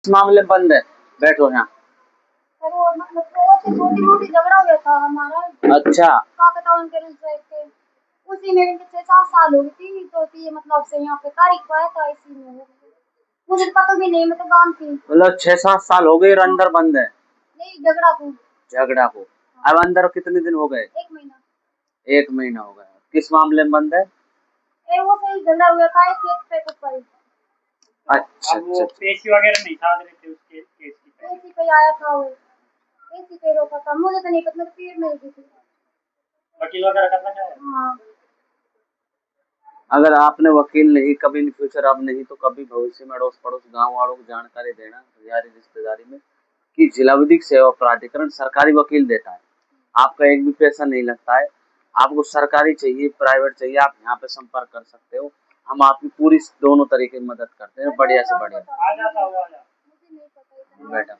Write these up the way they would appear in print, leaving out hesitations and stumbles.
इस मामले बंद है, बैठो यहाँ। वो मतलब तो छोटी मोटी झगड़ा हुआ था हमारा। अच्छा, क्या पता उनके रिश्ते थे, उसी में इनके 6-7 साल हो गई थी, तो ये मतलब से यहाँ पे तारीख को आया था, इसी में मुझे तो पता भी नहीं, मैं तो गाँव थी। मतलब 6-7 साल हो गए और अंदर बंद है? नहीं, झगड़ा को। झगड़ा को। अब अंदर कितने दिन हो गए? 1 महीना। 1 महीना हो गया। किस मामले में बंद है? वो सही झगड़ा हुआ था एक खेत पे कुछ पर। अच्छा अच्छा, पेशी वगैरह नहीं था थे उसके केस की? पेशी पे आया था वो, पेशी पे रोका था, मुझे तो नहीं पता, मेरे पीर में थी। वकील वगैरह करना चाहे? हाँ। अगर आपने वकील नहीं कभी इन फ्यूचर, अब नहीं तो कभी भविष्य में अड़ोस पड़ोस गांव वालों को जानकारी देना यारी रिश्तेदारी में कि जिला विधिक सेवा प्राधिकरण सरकारी वकील देता है। आपका एक भी पैसा नहीं लगता है। आपको सरकारी चाहिए प्राइवेट चाहिए, आप यहाँ पे संपर्क कर सकते हो। हम आपकी पूरी दोनों तरीके की मदद करते हैं, बढ़िया से बढ़िया। आ जाता हुआ बेटा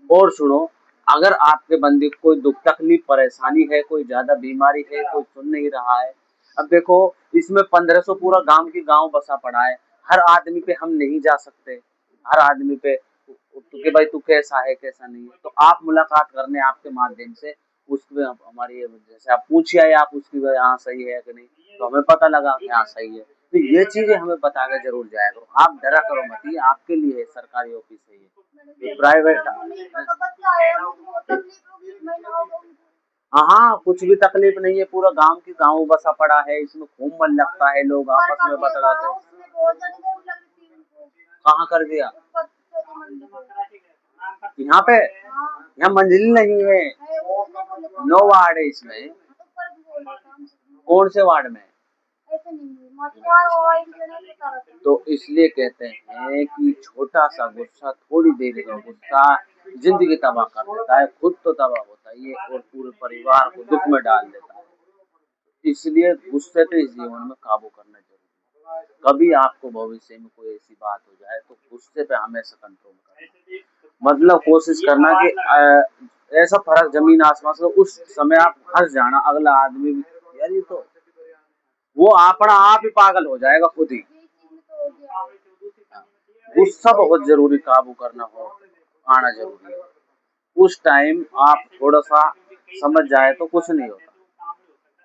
और सुनो, अगर आपके बंदे को कोई दुख तकलीफ परेशानी है, कोई ज्यादा बीमारी है, कोई सुन नहीं रहा है। अब देखो, इसमें 1500 पूरा गांव की गांव बसा पड़ा है। हर आदमी पे हम नहीं जा सकते, हर आदमी पे कि भाई तू कैसा है कैसा नहीं है। तो आप मुलाकात करने आपके माध्यम से उसमें हमारी जैसे आप पूछिए आप उसकी यहाँ सही है कि नहीं, तो हमें पता लगा कि हाँ सही है। तो ये चीजें हमें बता के जरूर जाया करो, आप डरा करो मत, ये आपके लिए है, सरकारी ऑफिस है ये प्राइवेट। हाँ हाँ, कुछ भी तकलीफ नहीं है, पूरा गांव की गांव बसा पड़ा है, इसमें खूब मन लगता है, लोग आपस में बतलाते हैं। कहाँ कर दिया? यहाँ पे? यहाँ मंजिल नहीं है, 9 वार्ड है इसमें। कौन से वार्ड में? तो इसलिए कहते हैं कि छोटा सा गुस्सा, थोड़ी देर का गुस्सा जिंदगी तबाह कर देता है, खुद तो तबाह होता है ये और पूरे परिवार को दुख में डाल देता है। इसलिए गुस्से पे इस जीवन में काबू करना जरूरी है। कभी आपको भविष्य में कोई ऐसी बात हो जाए तो गुस्से पे हमेशा कंट्रोल करना, मतलब कोशिश करना कि ऐसा फर्क जमीन आसमान से, उस समय आप हंस जाना, अगला आदमी भी यार ये तो वो अपना आप ही पागल हो जाएगा खुद ही। गुस्सा बहुत जरूरी, काबू करना हो आना जरूरी है। उस टाइम आप थोड़ा सा समझ जाए तो कुछ नहीं होता।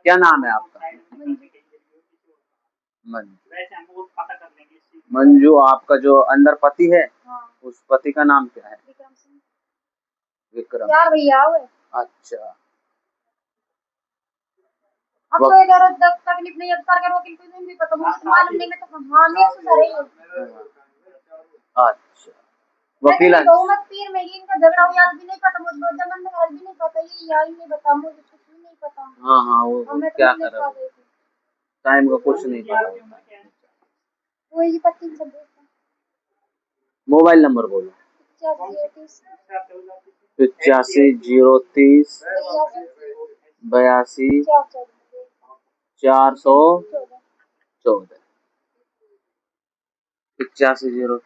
क्या नाम है आपका? मंजू। मंजू, आपका जो अंदर पति है उस पति का नाम क्या है? विक्रम। यार भैया अच्छा, अब तो इधर तकलीफ नहीं, अब सरकार वकील को भी पता मुझे तो मालूम नहीं, मैं तो हाँ मैं सुन रही हूँ। अच्छा, वकील बहुमत पीर में इनका झगड़ा हुआ, आज भी नहीं पता मुझे, जमन में आज भी नहीं पता, ये यार नहीं पता मुझे, कुछ भी नहीं पता। हाँ हाँ, वो क्या कर टाइम का कुछ नहीं पता। वही 25-26। मोबाइल नंबर बोलो। 85-030 82 414। 85-0।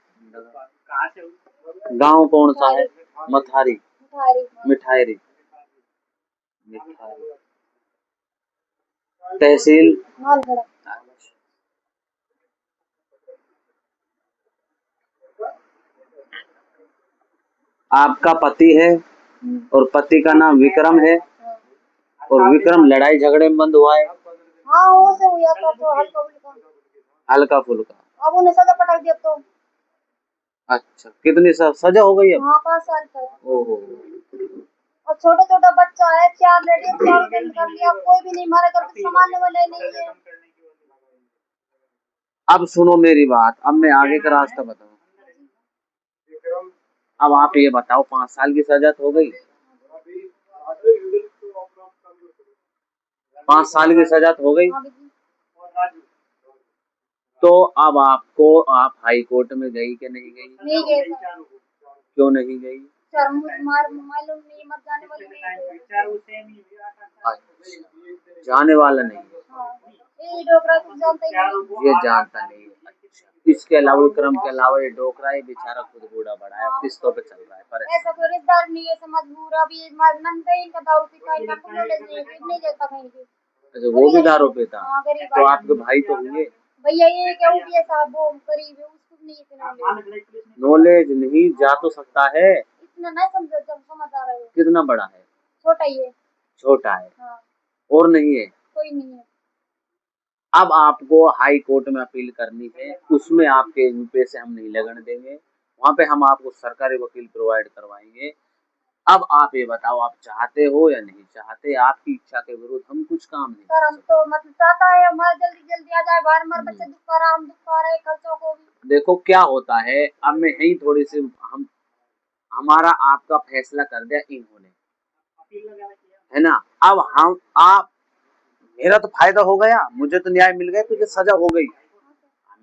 गांव कौन सा है? मथारी। मिठाई। तहसील मालगढ़। आपका पति है और पति का नाम विक्रम है, और विक्रम लड़ाई झगड़े में बंद हुआ है। हाँ वो से हुआ था, तो हल्का फुल्का। अब उन्हें सजा पटक दिया तो। अच्छा, कितनी सजा हो गई है? हाँ 5 साल तक। ओहो। और छोटा छोटा बच्चा है, 4 लड़कियां, 4 बंद कर लिया, कोई भी नहीं, हमारे घर पे संभालने वाले नहीं है। अब सुनो मेरी बात, अब मैं आगे का रास्ता बताऊं। अब आप ये बताओ, 5 साल की सजा हो गई, 5 साल की सजा हो गई। तो अब आपको, आप हाई कोर्ट में गई कि नहीं गई? नहीं गई। क्यों नहीं गई? मालूम नहीं, मत जाने वाले नहीं। जाने वाला नहीं है। ये डोकरा कुछ जानता ही नहीं। ये जानता नहीं है। अच्छा, इसके अलावा विक्रम के अलावा ये डोकरा ही बेचारा खुद बूढ़ा बड़ा है, किस्तों पे चल रहा है, परेशान। ऐसा कोई रिश्तेदार नहीं है, समझ बुरा भी नंद है इनका, दारू पीता, इनका नॉलेज नहीं देता कहीं भी। अच्छा, वो भी दारू पीता? तो आपके भाई तो होंगे? भैया ये क्या हो गया साहब, वो गरीब है, उसको नहीं इतना नॉलेज। नॉलेज नहीं जा तो सकता है। इतना नहीं समझ समझ आ रहा है। कितना बड़ा है? छोटा ही है। छोटा है। हाँ। और नहीं है? कोई नहीं है। अब आपको हाई कोर्ट में अपील करनी है, उसमें आपके पैसे हम नहीं लगने देंगे, वहाँ पे हम आपको सरकारी वकील प्रोवाइड करवाएंगे। अब आप ये बताओ, आप चाहते हो या नहीं चाहते? आपकी इच्छा के विरुद्ध हम कुछ काम नहीं सर कर हम सकते। तो मतलब चाहता है हमारा जल्दी जल्दी आ जाए बाहर, हमारे बच्चे दुख पा रहा, हम दुख पा रहे खर्चों को भी। देखो क्या होता है, अब मैं यही थोड़ी सी हम हमारा आपका फैसला कर दिया इन्होंने, है ना। अब हम आप मेरा तो फायदा हो गया, मुझे तो न्याय मिल गया, तुझे सजा हो गई।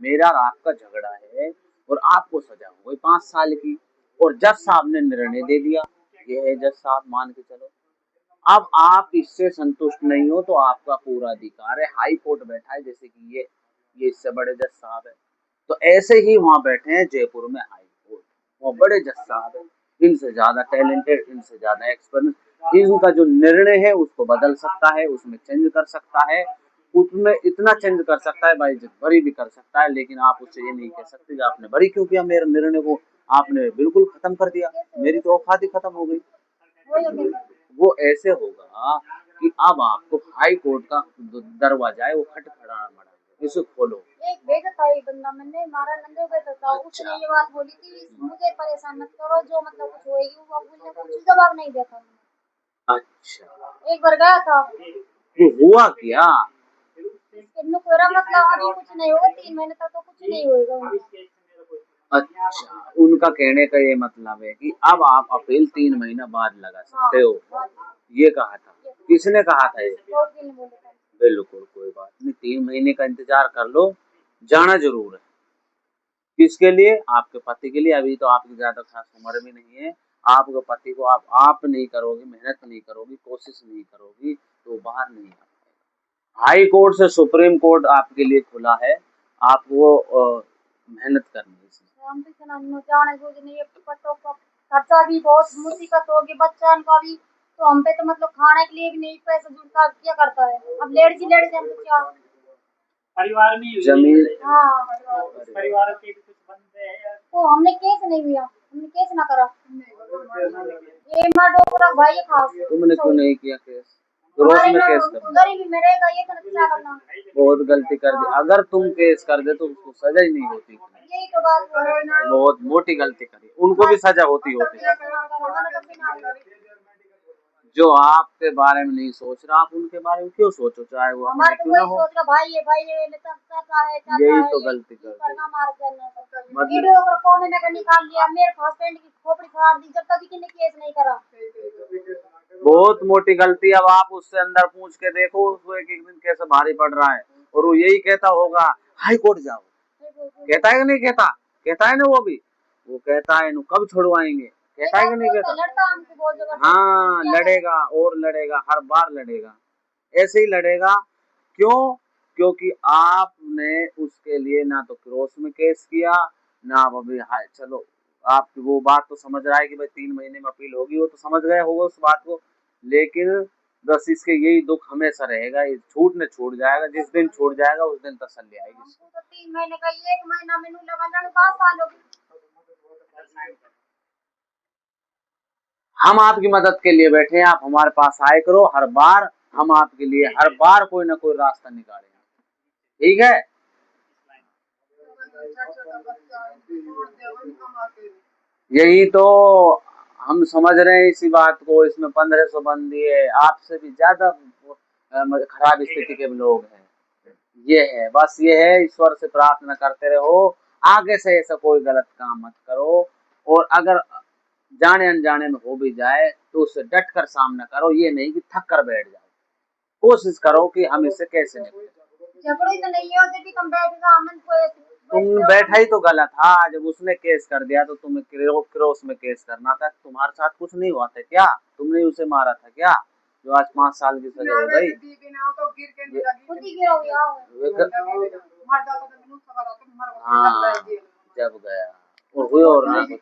मेरा और आपका झगड़ा है और आपको सजा हो गई 5 साल की, और जज साहब ने निर्णय दे दिया, ये है जज साहब, मान के चलो। अब आप इससे संतुष्ट नहीं हो तो आपका पूरा अधिकार है, हाई कोर्ट बैठा है, जैसे कि ये इससे बड़े जज साहब है, तो ऐसे ही वहाँ बैठे हैं जयपुर में हाई कोर्ट, वो बड़े जज साहब है, इनसे ज्यादा टैलेंटेड, इनसे ज्यादा एक्सपीरियंस, इनका जो निर्णय है उसको बदल सकता है, उसमें चेंज कर सकता है, उसमें इतना चेंज कर सकता है भाई, बरी भी कर सकता है। लेकिन आप उससे ये नहीं कह सकते कि आपने बरी क्यों किया, मेरे निर्णय को आपने बिल्कुल खत्म कर दिया, मेरी तो औकात ही खत्म हो गई। वो ऐसे होगा कि अब आपको हाई कोर्ट का दरवाजा है वो खटखटाना पड़ेगा, इसे खोलो। एक भेजा था एक बंदा, मैंने मारा नंदे भेजा था, उसने ये बात बोली थी मुझे परेशान मत करो, जो मतलब कुछ होएगी वो बोलने को कुछ जवाब नहीं देता। अच्छा, एक बार गया था। तो हुआ क्या? मतलब अभी कुछ नहीं होगा, 3 महीने तक तो कुछ नहीं होएगा। अच्छा, उनका कहने का ये मतलब है कि अब आप अपील 3 महीना बाद लगा सकते हो, ये कहा था। किसने कहा था ये? बिल्कुल कोई बात नहीं, 3 महीने का इंतजार कर लो, जाना जरूर है। किसके लिए? आपके पति के लिए। अभी तो आपकी ज्यादा खास उम्र भी नहीं है, आपके पति को आप नहीं करोगी, मेहनत नहीं करोगी, कोशिश नहीं करोगी तो बाहर नहीं आ पाएगा। हाई कोर्ट से सुप्रीम कोर्ट आपके लिए खुला है, आपको मेहनत करनी है इसमें। हम तो इतना जाने बुझ नहीं है, पटो का खर्चा भी बहुत मुसीबत होगी, बच्चन का भी, तो हम पे तो मतलब खाने के लिए भी नहीं पैसा जुड़ता, क्या करता है अब लेट हम तो क्या परिवार में ही जमीन। हाँ परिवार के भी कुछ बंदे हैं। तो हमने केस नहीं किया, हमने केस ना करा, ये माँ डोकरा भाई है खास। तुमने क्यों नहीं किया केस? ग्रोस में केस कर, गरीबी में रहेगा ये तो क्या करना। बहुत गलती कर दी, अगर तुम केस कर दे तो उसको सजा ही नहीं होती, यही तो बात है। बहुत मोटी गलती करी, उनको भी सजा होती होती। जो आपके बारे में नहीं सोच रहा, आप उनके बारे में क्यों सोचो, चाहे वो अपने क्यों ना हो। सोच रहा भाई है चाचा है, यही तो गलती कर दी। वीडियो को कोने में निकाल लिया, मेरे हस्बैंड की खोपड़ी फाड़ दी, जब तक किसी ने केस नहीं करा। बहुत मोटी गलती। अब आप उससे अंदर पूछ के देखो उसको एक एक दिन कैसे भारी पड़ रहा है, और वो यही कहता होगा हाई कोर्ट जाओ, कहता है कि नहीं कहता? कहता है ना वो भी, वो कहता है कब छुड़वाएंगे, कहता है कि नहीं कहता? हाँ लड़ेगा और लड़ेगा, हर बार लड़ेगा, ऐसे ही लड़ेगा। क्यों? क्योंकि आपने उसके लिए ना तो क्रॉस में केस किया, ना अब अभी हाय चलो, आपकी वो बात तो समझ रहा है कि भाई 3 महीने में अपील होगी, वो तो समझ गया होगा उस बात को, लेकिन बस इसके यही दुख हमेशा रहेगा, ये छूट न छूट जाएगा, जिस दिन छूट जाएगा उस दिन तसल्ली आएगी। तो 3 महीने का 1 महीना मैंने लगा 5 साल हो गए। हम आपकी मदद के लिए बैठे हैं, आप हमारे पास आए करो हर बार, हम आपके लिए हर बार कोई ना कोई रास्ता निकालेंगे, ठीक है? यही तो हम समझ रहे हैं इसी बात को, इसमें 1500 बंदी है, आपसे भी ज्यादा खराब स्थिति के लोग हैं। ये है, बस ये है, ईश्वर से प्रार्थना करते रहो, आगे से ऐसा कोई गलत काम मत करो, और अगर जाने अनजाने में हो भी जाए तो उससे डट कर सामना करो, ये नहीं कि थक कर बैठ जाओ, कोशिश करो कि हम इससे कैसे निकलें। झगड़े तो नहीं है, जब भी कम बैठेगा हमन को तुम बैठा ही तो गलत था, जब उसने केस कर दिया तो तुम्हें क्रॉस में केस करना था, तुम्हारे साथ कुछ नहीं हुआ था क्या? तुमने उसे मारा था क्या, जो आज 5 साल की सजा हो गई? हाँ जब गया और हुई और ना कुछ।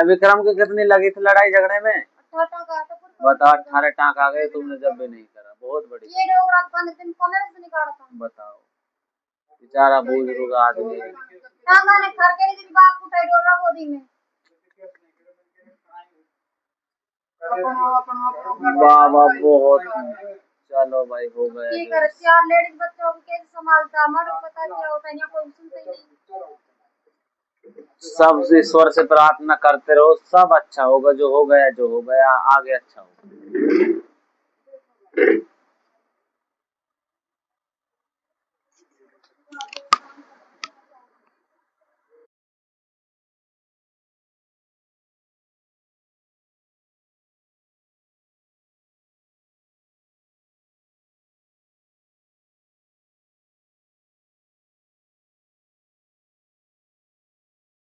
विक्रम के कितनी लगी थी लड़ाई झगड़े में? बताओ 18 टाँक आ गए, तुमने जब भी नहीं करा, बहुत बड़ी। बताओ, बेचारा बुजुर्ग आदमी, टांगा ने घर के लिए बाप उठाई डोरा गोदी में बाबा बहुत। चलो भाई हो गया ठीक जो। है। 4 लेडीज बच्चों को कैसे संभालता हमारे को पता क्या होता है, यहाँ कोई सुनता ही नहीं। सब ईश्वर से प्रार्थना करते रहो, सब अच्छा होगा, जो हो गया जो हो गया, आगे अच्छा होगा।